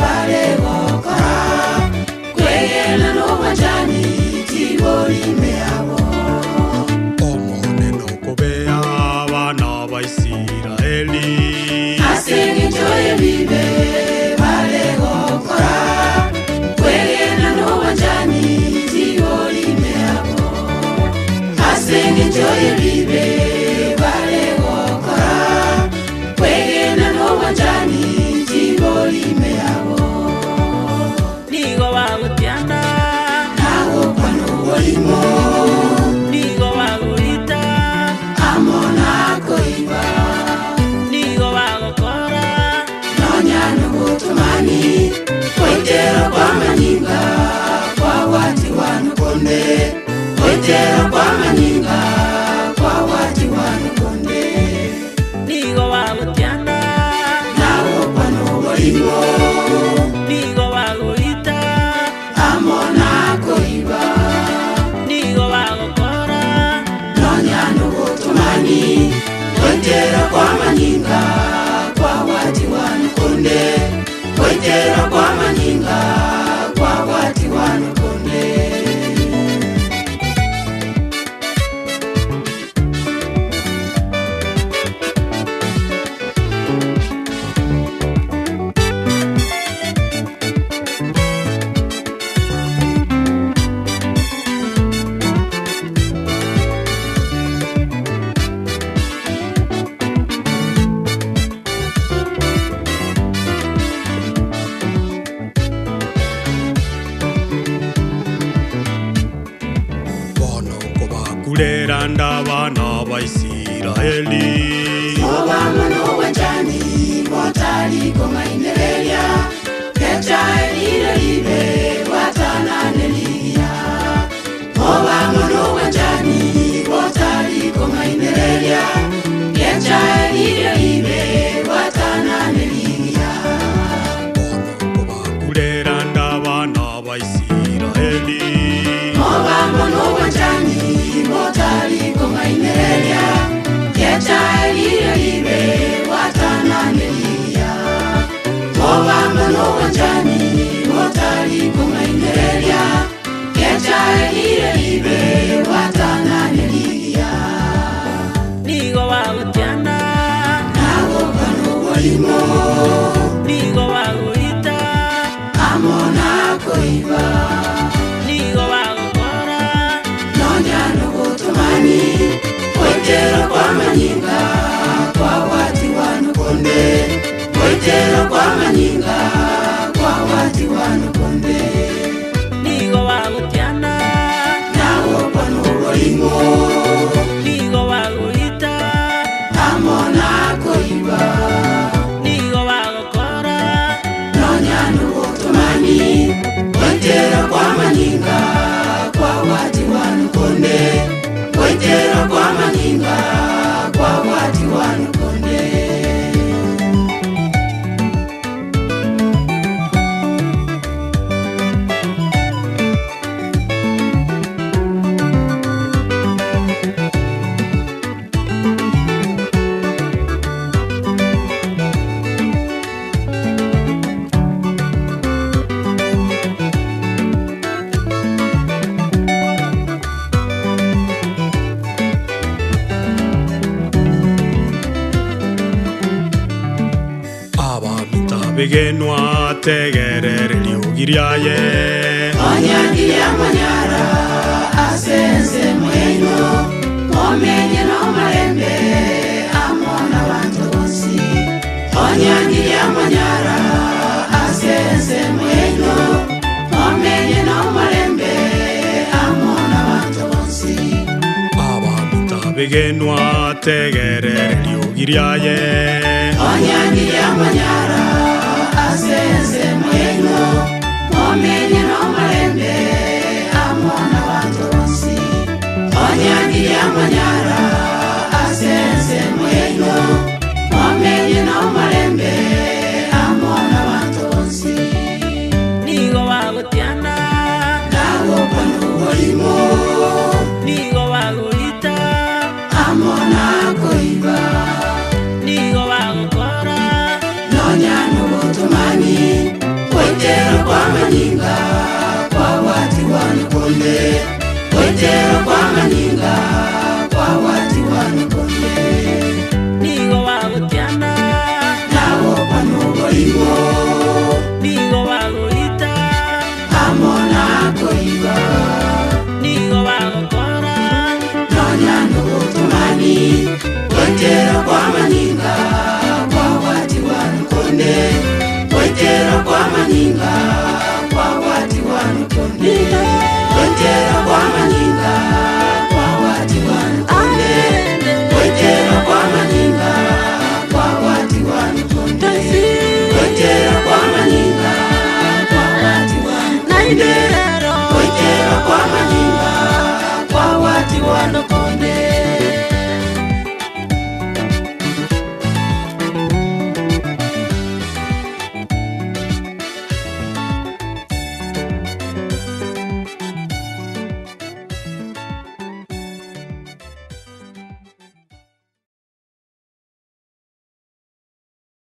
vale gokora kwegena no wanjani tibori meabo omone no kobea bana ba Israeli asengi joye bibe vale gokora kwegena no wanjani tibori meabo asengi joye bibe vale gokora kwegena no wanjani tibori meabo nigo bagutiana nago kwano wolimo nigo bagurita amona koiba nigo bagokora nonya nugutumani kwetera kwa manyinga kwa wati wanukonde kwetera kwa manyinga kwa wati wanukonde nigo bagutiana nago kwano wolimo nigo bagurita amona koiba nigo bagokora nonya nugutumani kwetera kwa manyinga kwa wati wanukonde kwetera kwa manyinga kwa wati wanukonde bono kobakurera ndabana ba Israeli Oba mono wanjani motari komainereria kecha elire libe watana nelia Oba mono wanjani motari komainereria kecha elire libe watana nelia bono kobakurera ndabana ba Israeli Oba mono wanjani motari komainereria kecha elire libe watana nelia Oba mono wanjani motari komainereria kecha elire libe watana nelia nigo bagutiana nago kwano wolimo nigo bagurita amona koiba nigo bagokora nonya nugutumani kwetera kwa manyinga kwa wati wanukonde kwetera kwa manyinga kwa wati wanukonde nigo bagutiana nago kwano wolimo nigo bagurita amona koiba nigo bagokora nonya nugutumani kwetera kwa manyinga kwa wati wanukonde kwetera kwa manyinga kwa wati wanukonde bigenwa tegerere liugiriaye Onyangiria manyara asense mweno momenye no malembe amona bantu bosi Onyangiria manyara asense mweno momenye no malembe amona bantu bosi abamita bigenwa tegerere liugiriaye Onyangiria manyara asense mweno momenye no malembe amona bantu bosi Onyangiria manyara asense mweno